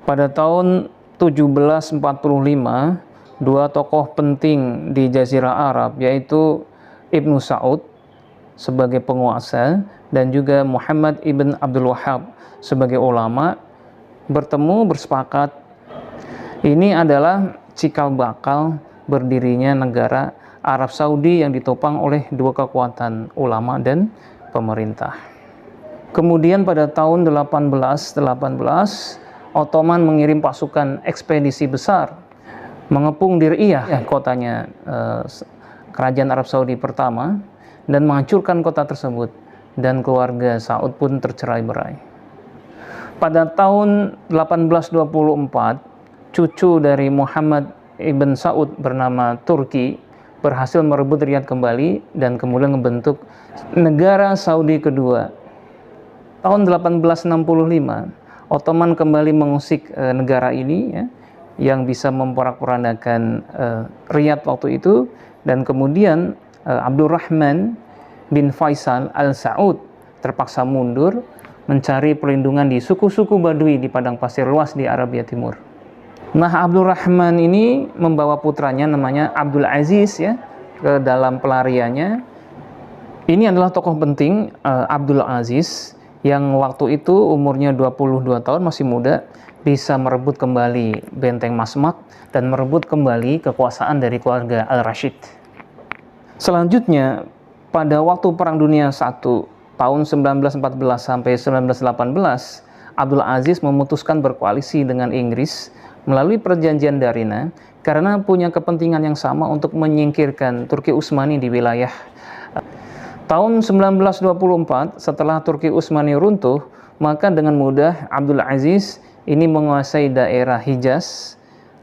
Pada tahun 1745, dua tokoh penting di Jazirah Arab, yaitu Ibnu Saud sebagai penguasa dan juga Muhammad ibn Abdul Wahhab sebagai ulama, bertemu bersepakat ini adalah cikal bakal berdirinya negara Arab Saudi yang ditopang oleh dua kekuatan ulama dan pemerintah. Kemudian pada tahun 1818 Ottoman mengirim pasukan ekspedisi besar mengepung Diriyah, kotanya kerajaan Arab Saudi pertama, dan menghancurkan kota tersebut, dan keluarga Saud pun tercerai-berai. Pada tahun 1824, cucu dari Muhammad ibn Saud bernama Turki berhasil merebut Riyadh kembali dan kemudian membentuk negara Saudi kedua. Tahun 1865 Ottoman kembali mengusik negara ini, ya, yang bisa memporak-porandakan Riyadh waktu itu, dan kemudian Abdurrahman bin Faisal al-Saud terpaksa mundur mencari perlindungan di suku-suku Badui di padang pasir luas di Arabia Timur. Nah, Abdurrahman ini membawa putranya namanya Abdul Aziz, ya, ke dalam pelariannya. Ini adalah tokoh penting, Abdul Aziz, yang waktu itu umurnya 22 tahun, masih muda, bisa merebut kembali benteng Masmak dan merebut kembali kekuasaan dari keluarga Al-Rashid. Selanjutnya, pada waktu Perang Dunia I tahun 1914 sampai 1918, Abdul Aziz memutuskan berkoalisi dengan Inggris melalui perjanjian Darina karena punya kepentingan yang sama untuk menyingkirkan Turki Utsmani di wilayah. Tahun 1924, setelah Turki Utsmani runtuh, maka dengan mudah Abdul Aziz ini menguasai daerah Hijaz,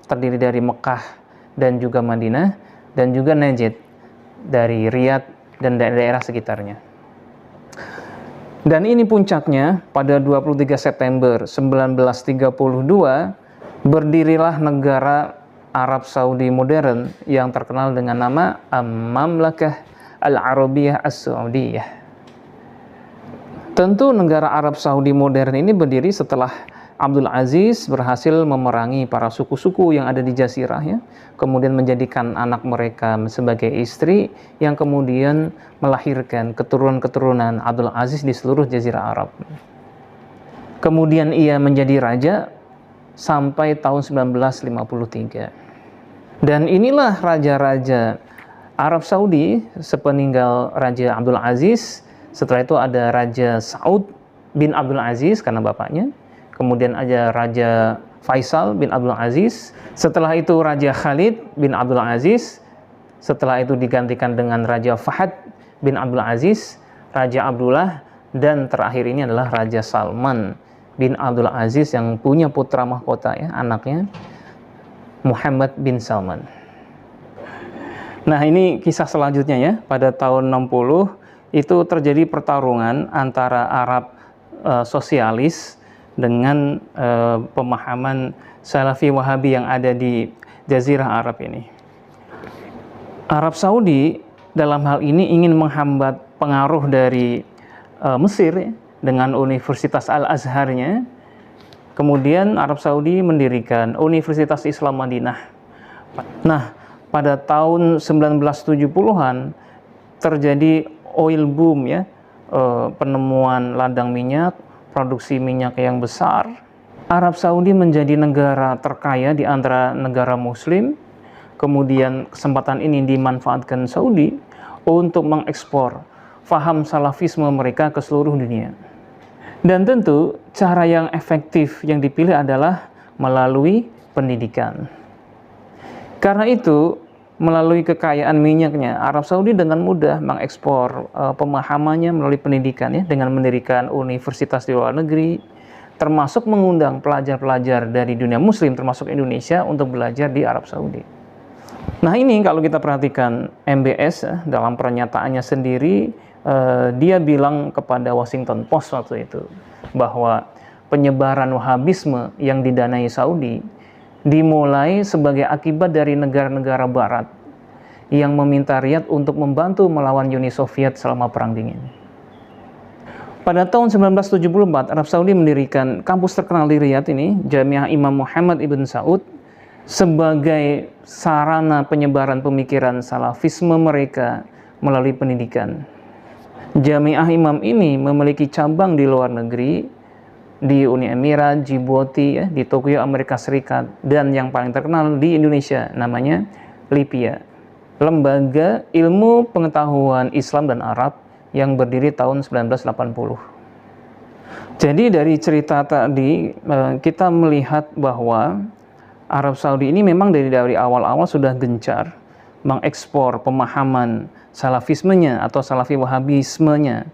terdiri dari Mekah dan juga Madinah, dan juga Najd dari Riyadh dan daerah sekitarnya. Dan ini puncaknya, pada 23 September 1932, berdirilah negara Arab Saudi modern yang terkenal dengan nama Mamlakah Al-Arabiyah As-Saudiyah. Tentu negara Arab Saudi modern ini berdiri setelah Abdul Aziz berhasil memerangi para suku-suku yang ada di Jazirah, ya, kemudian menjadikan anak mereka sebagai istri, yang kemudian melahirkan keturunan-keturunan Abdul Aziz di seluruh Jazirah Arab. Kemudian ia menjadi raja sampai tahun 1953. Dan inilah raja-raja Arab Saudi sepeninggal Raja Abdul Aziz. Setelah itu ada Raja Saud bin Abdul Aziz karena bapaknya. Kemudian ada Raja Faisal bin Abdul Aziz. Setelah itu Raja Khalid bin Abdul Aziz. Setelah itu digantikan dengan Raja Fahad bin Abdul Aziz, Raja Abdullah, dan terakhir ini adalah Raja Salman bin Abdul Aziz yang punya putra mahkota, ya, anaknya Muhammad bin Salman. Nah, ini kisah selanjutnya, ya. Pada tahun 60 itu terjadi pertarungan antara Arab sosialis dengan pemahaman Salafi Wahabi yang ada di Jazirah Arab ini. Arab Saudi dalam hal ini ingin menghambat pengaruh dari Mesir, ya, dengan Universitas Al-Azharnya. Kemudian Arab Saudi mendirikan Universitas Islam Madinah. Nah, pada tahun 1970-an terjadi oil boom, ya, penemuan ladang minyak, produksi minyak yang besar. Arab Saudi menjadi negara terkaya di antara negara Muslim. Kemudian kesempatan ini dimanfaatkan Saudi untuk mengekspor faham salafisme mereka ke seluruh dunia. Dan tentu cara yang efektif yang dipilih adalah melalui pendidikan. Karena itu, melalui kekayaan minyaknya, Arab Saudi dengan mudah mengekspor pemahamannya melalui pendidikan, ya, dengan mendirikan universitas di luar negeri, termasuk mengundang pelajar-pelajar dari dunia Muslim, termasuk Indonesia, untuk belajar di Arab Saudi. Nah, ini kalau kita perhatikan MBS, dalam pernyataannya sendiri, dia bilang kepada Washington Post waktu itu bahwa penyebaran Wahabisme yang didanai Saudi dimulai sebagai akibat dari negara-negara Barat yang meminta Riyadh untuk membantu melawan Uni Soviet selama Perang Dingin. Pada tahun 1974, Arab Saudi mendirikan kampus terkenal di Riyadh ini, Jamiah Imam Muhammad Ibn Saud, sebagai sarana penyebaran pemikiran salafisme mereka melalui pendidikan. Jamiah Imam ini memiliki cabang di luar negeri, di Uni Emirat, Djibouti, ya, di Tokyo, Amerika Serikat, dan yang paling terkenal di Indonesia, namanya LIPIA, Lembaga Ilmu Pengetahuan Islam dan Arab, yang berdiri tahun 1980. Jadi dari cerita tadi kita melihat bahwa Arab Saudi ini memang dari awal-awal sudah gencar mengekspor pemahaman salafismenya atau salafi wahabismenya.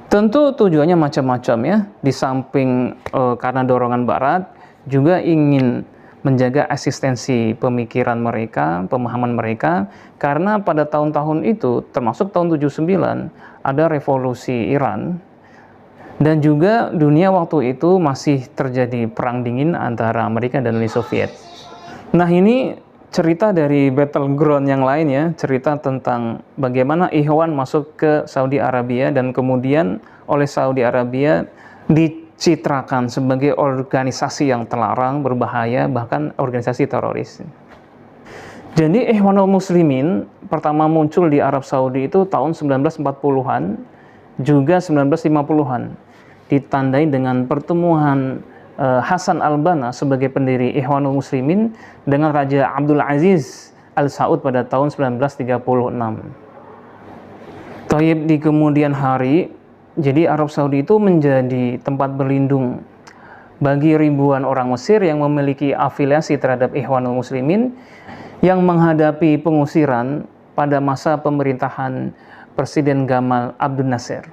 Tentu tujuannya macam-macam ya, di samping karena dorongan barat, juga ingin menjaga eksistensi pemikiran mereka, pemahaman mereka, karena pada tahun-tahun itu, termasuk tahun 79, ada revolusi Iran, dan juga dunia waktu itu masih terjadi perang dingin antara Amerika dan Uni Soviet. Nah, ini cerita dari battleground yang lain ya, cerita tentang bagaimana Ikhwan masuk ke Saudi Arabia dan kemudian oleh Saudi Arabia dicitrakan sebagai organisasi yang terlarang, berbahaya, bahkan organisasi teroris. Jadi Ikhwanul Muslimin pertama muncul di Arab Saudi itu tahun 1940-an, juga 1950-an, ditandai dengan pertemuan Hasan al-Banna sebagai pendiri Ikhwanul Muslimin dengan Raja Abdul Aziz Al Saud pada tahun 1936. Taib di kemudian hari, jadi Arab Saudi itu menjadi tempat berlindung bagi ribuan orang Mesir yang memiliki afiliasi terhadap Ikhwanul Muslimin yang menghadapi pengusiran pada masa pemerintahan Presiden Gamal Abdel Nasser.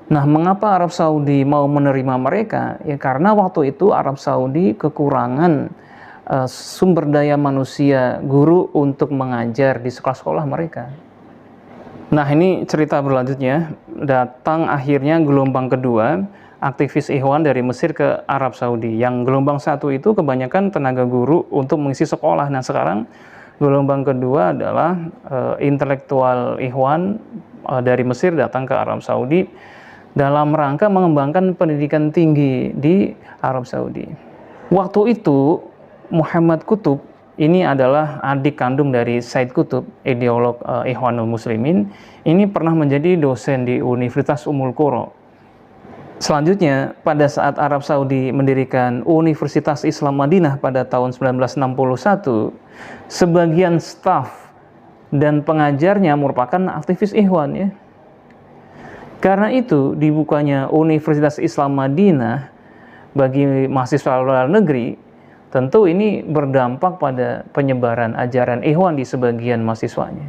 Nah, mengapa Arab Saudi mau menerima mereka? Ya karena waktu itu Arab Saudi kekurangan sumber daya manusia, guru untuk mengajar di sekolah-sekolah mereka. Nah, ini cerita berlanjutnya. Datang akhirnya gelombang kedua, aktivis Ikhwan dari Mesir ke Arab Saudi. Yang gelombang satu itu kebanyakan tenaga guru untuk mengisi sekolah. Nah, sekarang gelombang kedua adalah intelektual Ikhwan dari Mesir datang ke Arab Saudi dalam rangka mengembangkan pendidikan tinggi di Arab Saudi. Waktu itu Muhammad Qutb, ini adalah adik kandung dari Said Qutb, ideolog Ikhwanul Muslimin, ini pernah menjadi dosen di Universitas Ummul Qura. Selanjutnya, pada saat Arab Saudi mendirikan Universitas Islam Madinah pada tahun 1961, sebagian staf dan pengajarnya merupakan aktivis Ikhwan ya. Karena itu, dibukanya Universitas Islam Madinah bagi mahasiswa luar negeri, tentu ini berdampak pada penyebaran ajaran Ikhwan di sebagian mahasiswanya.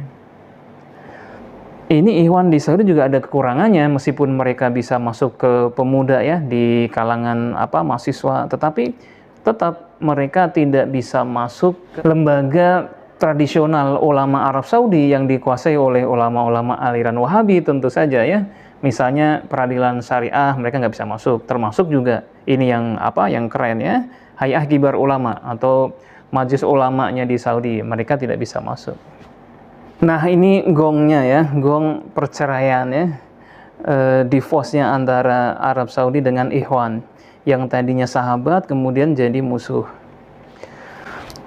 Ini Ikhwan di Saudi juga ada kekurangannya, meskipun mereka bisa masuk ke pemuda ya di kalangan mahasiswa, tetapi tetap mereka tidak bisa masuk ke lembaga tradisional ulama Arab Saudi yang dikuasai oleh ulama-ulama aliran Wahabi tentu saja ya. Misalnya peradilan syariah mereka nggak bisa masuk, termasuk juga ini yang keren ya, Hay'ah Kibar Ulama atau majelis ulamanya di Saudi, mereka tidak bisa masuk. Nah, ini gongnya ya, gong perceraian ya, divorce-nya antara Arab Saudi dengan Ikhwan yang tadinya sahabat kemudian jadi musuh.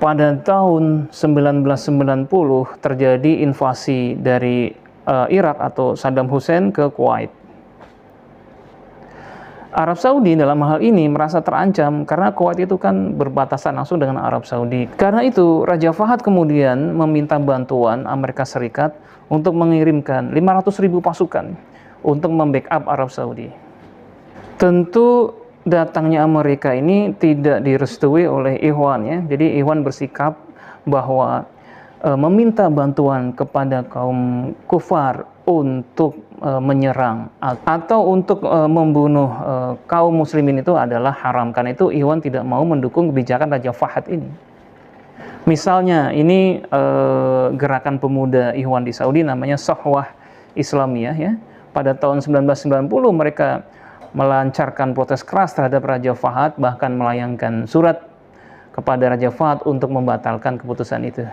Pada tahun 1990 terjadi invasi dari Irak atau Saddam Hussein ke Kuwait. Arab Saudi dalam hal ini merasa terancam karena Kuwait itu kan berbatasan langsung dengan Arab Saudi. Karena itu Raja Fahad kemudian meminta bantuan Amerika Serikat untuk mengirimkan 500.000 pasukan untuk membackup Arab Saudi. Tentu datangnya Amerika ini tidak direstui oleh Ikhwan ya. Jadi Ikhwan bersikap bahwa meminta bantuan kepada kaum kufar untuk menyerang atau untuk membunuh kaum muslimin itu adalah haram. Karena itu Ikhwan tidak mau mendukung kebijakan Raja Fahad ini. Misalnya ini gerakan pemuda Ikhwan di Saudi namanya Sahwah Islamiyah ya. Pada tahun 1990 mereka melancarkan protes keras terhadap Raja Fahad, bahkan melayangkan surat kepada Raja Fahad untuk membatalkan keputusan itu.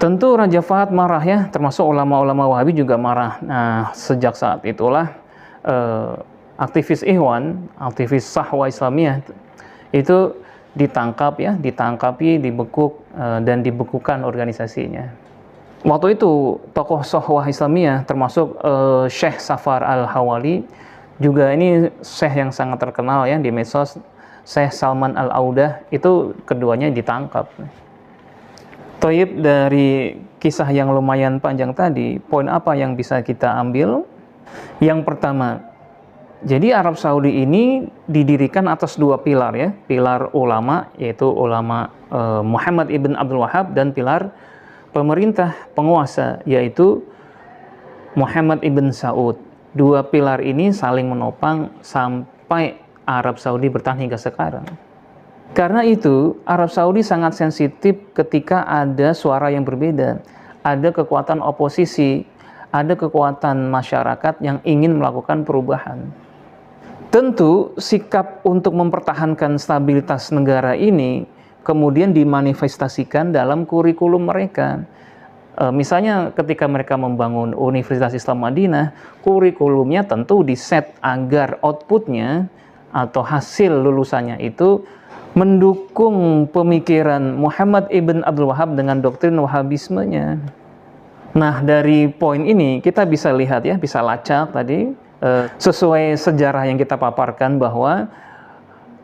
Tentu Raja Fahad marah ya, termasuk ulama-ulama Wahabi juga marah. Nah, sejak saat itulah aktivis Ikhwan, aktivis Sahwa Islamiyah itu ditangkapi, dibekuk dan dibekukan organisasinya. Waktu itu tokoh Sahwa Islamiyah termasuk Syekh Safar Al-Hawali, juga ini syekh yang sangat terkenal ya di medsos, Syekh Salman Al-Audah, itu keduanya ditangkap. Toib, dari kisah yang lumayan panjang tadi, poin apa yang bisa kita ambil? Yang pertama, jadi Arab Saudi ini didirikan atas dua pilar ya, pilar ulama, yaitu ulama Muhammad ibn Abdul Wahhab, dan pilar pemerintah penguasa, yaitu Muhammad ibn Saud. Dua pilar ini saling menopang sampai Arab Saudi bertahan hingga sekarang. Karena itu, Arab Saudi sangat sensitif ketika ada suara yang berbeda, ada kekuatan oposisi, ada kekuatan masyarakat yang ingin melakukan perubahan. Tentu, sikap untuk mempertahankan stabilitas negara ini kemudian dimanifestasikan dalam kurikulum mereka. Misalnya ketika mereka membangun Universitas Islam Madinah, kurikulumnya tentu diset agar outputnya atau hasil lulusannya itu mendukung pemikiran Muhammad ibn Abdul Wahhab dengan doktrin Wahabismenya. Nah, dari poin ini kita bisa lihat ya, bisa lacak tadi, sesuai sejarah yang kita paparkan bahwa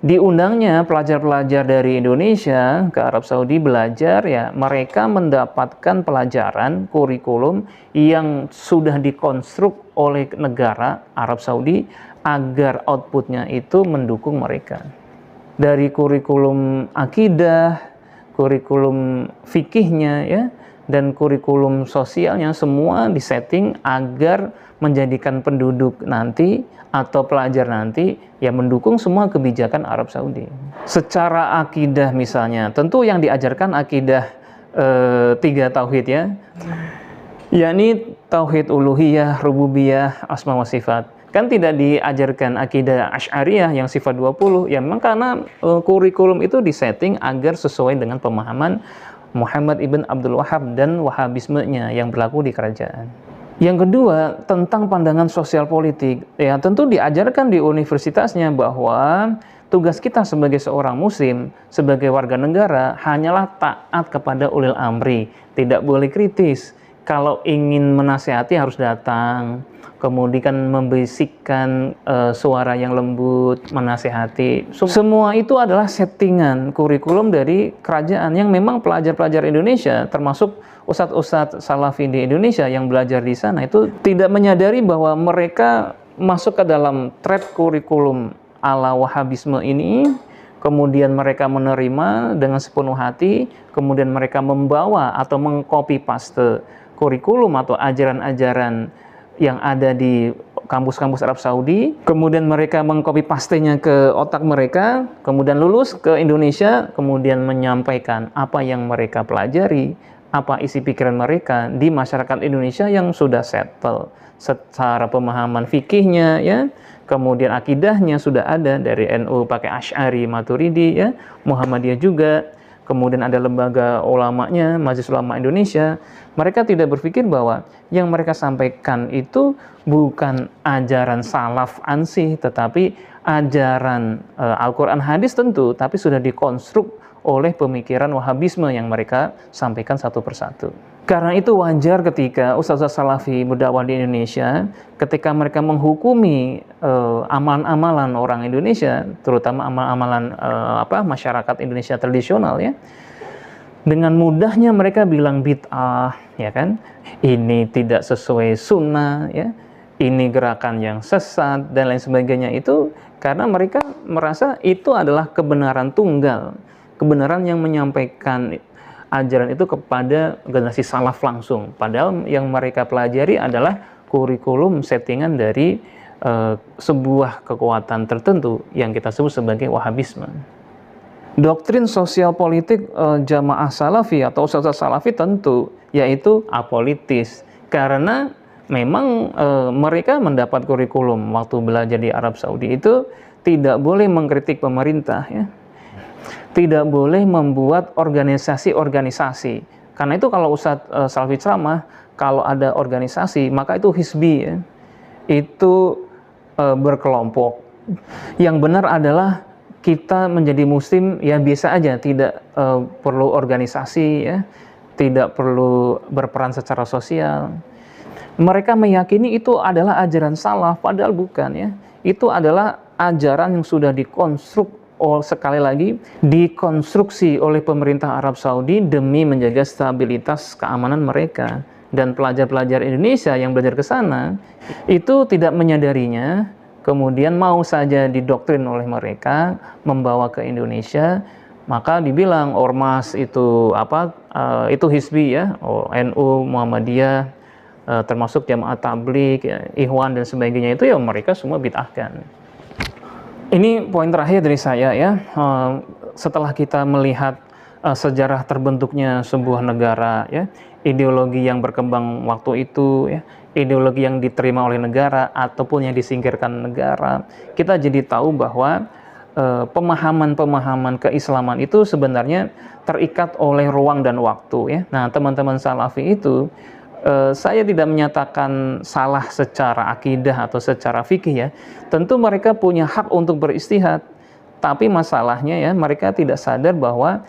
diundangnya pelajar-pelajar dari Indonesia ke Arab Saudi belajar, ya mereka mendapatkan pelajaran kurikulum yang sudah dikonstruk oleh negara Arab Saudi agar outputnya itu mendukung mereka. Dari kurikulum akidah, kurikulum fikihnya ya, dan kurikulum sosialnya semua disetting agar menjadikan penduduk nanti atau pelajar nanti yang mendukung semua kebijakan Arab Saudi. Secara akidah misalnya, tentu yang diajarkan akidah 3 tauhid ya, yakni tauhid uluhiyah, rububiyah, asma wa sifat. Kan tidak diajarkan akidah Asy'ariyah yang sifat 20, ya memang karena kurikulum itu disetting agar sesuai dengan pemahaman Muhammad ibn Abdul Wahhab dan Wahabismenya yang berlaku di kerajaan. Yang kedua, tentang pandangan sosial politik. Ya, tentu diajarkan di universitasnya bahwa tugas kita sebagai seorang muslim, sebagai warga negara, hanyalah taat kepada ulil amri, tidak boleh kritis. Kalau ingin menasihati harus datang, kemudian membisikkan suara yang lembut, menasihati. Semua itu adalah settingan kurikulum dari kerajaan yang memang pelajar-pelajar Indonesia, termasuk ustadz-ustadz salafi di Indonesia yang belajar di sana itu tidak menyadari bahwa mereka masuk ke dalam trap kurikulum ala Wahabisme ini, kemudian mereka menerima dengan sepenuh hati, kemudian mereka membawa atau mengcopy paste kurikulum atau ajaran-ajaran yang ada di kampus-kampus Arab Saudi, kemudian mereka mengcopy pastenya ke otak mereka, kemudian lulus ke Indonesia, kemudian menyampaikan apa yang mereka pelajari, apa isi pikiran mereka di masyarakat Indonesia yang sudah settle secara pemahaman fikihnya ya, kemudian akidahnya sudah ada dari NU pakai Asy'ari, Maturidi ya, Muhammadiyah juga, kemudian ada lembaga ulamanya, Majelis Ulama Indonesia. Mereka tidak berpikir bahwa yang mereka sampaikan itu bukan ajaran salaf ansih, tetapi ajaran Al-Quran hadis tentu, tapi sudah dikonstruk oleh pemikiran Wahabisme yang mereka sampaikan satu persatu. Karena itu wajar ketika ustaz-ustaz salafi berdakwah di Indonesia, ketika mereka menghukumi amalan-amalan orang Indonesia, terutama amalan-amalan masyarakat Indonesia tradisional ya, dengan mudahnya mereka bilang bid'ah, ya kan? Ini tidak sesuai sunnah, ya. Ini gerakan yang sesat dan lain sebagainya, itu karena mereka merasa itu adalah kebenaran tunggal, kebenaran yang menyampaikan ajaran itu kepada generasi salaf langsung. Padahal yang mereka pelajari adalah kurikulum settingan dari sebuah kekuatan tertentu yang kita sebut sebagai Wahabisme. Doktrin sosial politik jamaah salafi atau ustaz salafi tentu yaitu apolitis, karena memang mereka mendapat kurikulum waktu belajar di Arab Saudi itu tidak boleh mengkritik pemerintah ya. Tidak boleh membuat organisasi-organisasi. Karena itu kalau Ustadz Salafi ceramah, kalau ada organisasi, maka itu hizbi ya. Itu berkelompok. Yang benar adalah kita menjadi muslim ya biasa aja, tidak perlu organisasi ya, tidak perlu berperan secara sosial. Mereka meyakini itu adalah ajaran salaf, padahal bukan ya. Itu adalah ajaran yang sudah sekali lagi dikonstruksi oleh pemerintah Arab Saudi demi menjaga stabilitas keamanan mereka. Dan pelajar-pelajar Indonesia yang belajar ke sana itu tidak menyadarinya, kemudian mau saja didoktrin oleh mereka membawa ke Indonesia. Maka dibilang ormas itu itu hizbi ya, NU, Muhammadiyah, termasuk jamaah tabligh, ya, Ikhwan dan sebagainya, itu ya mereka semua bid'ahkan. Ini poin terakhir dari saya ya. Setelah kita melihat sejarah terbentuknya sebuah negara ya, ideologi yang berkembang waktu itu ya, ideologi yang diterima oleh negara ataupun yang disingkirkan negara, kita jadi tahu bahwa pemahaman-pemahaman keislaman itu sebenarnya terikat oleh ruang dan waktu ya. Nah, teman-teman Salafi itu saya tidak menyatakan salah secara akidah atau secara fikih ya. Tentu mereka punya hak untuk beristihad. Tapi masalahnya ya, mereka tidak sadar bahwa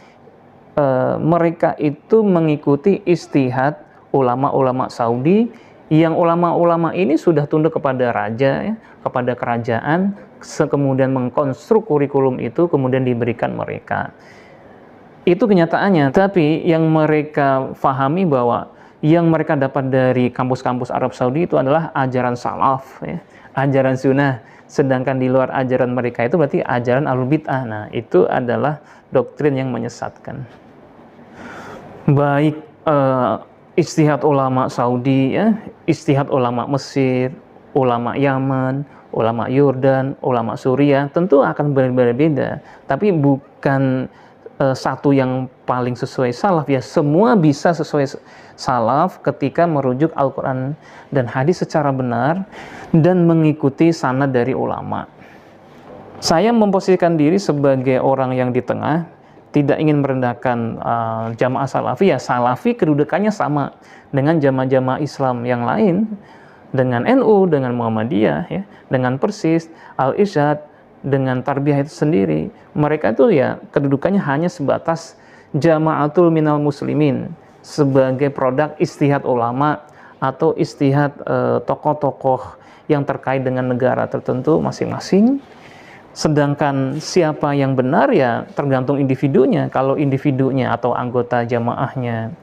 mereka itu mengikuti istihad ulama-ulama Saudi, yang ulama-ulama ini sudah tunduk kepada raja ya, kepada kerajaan, kemudian mengkonstruk kurikulum itu kemudian diberikan mereka. Itu kenyataannya. Tapi yang mereka fahami bahwa yang mereka dapat dari kampus-kampus Arab Saudi itu adalah ajaran salaf, ya, ajaran sunnah. Sedangkan di luar ajaran mereka itu berarti ajaran ahlul bid'ah. Nah, itu adalah doktrin yang menyesatkan. Baik ijtihad ulama Saudi, ya, ijtihad ulama Mesir, ulama Yaman, ulama Yordan, ulama Suriah, tentu akan berbeda-beda. Tapi bukan satu yang paling sesuai salaf ya, semua bisa sesuai salaf ketika merujuk Al-Quran dan hadis secara benar dan mengikuti sanad dari ulama. Saya memposisikan diri sebagai orang yang di tengah, tidak ingin merendahkan jamaah salafi ya. Salafi kedudukannya sama dengan jamaah-jamaah Islam yang lain, dengan NU, dengan Muhammadiyah ya, dengan Persis, Al-Irsyad, dengan Tarbiyah itu sendiri. Mereka itu ya kedudukannya hanya sebatas jama'atul minal muslimin, sebagai produk istihad ulama atau istihad tokoh-tokoh yang terkait dengan negara tertentu masing-masing. Sedangkan siapa yang benar ya tergantung individunya. Kalau individunya atau anggota jamaahnya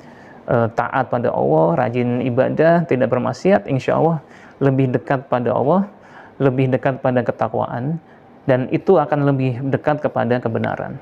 taat pada Allah, rajin ibadah, tidak bermaksiat, insya Allah lebih dekat pada Allah, lebih dekat pada ketakwaan, dan itu akan lebih dekat kepada kebenaran.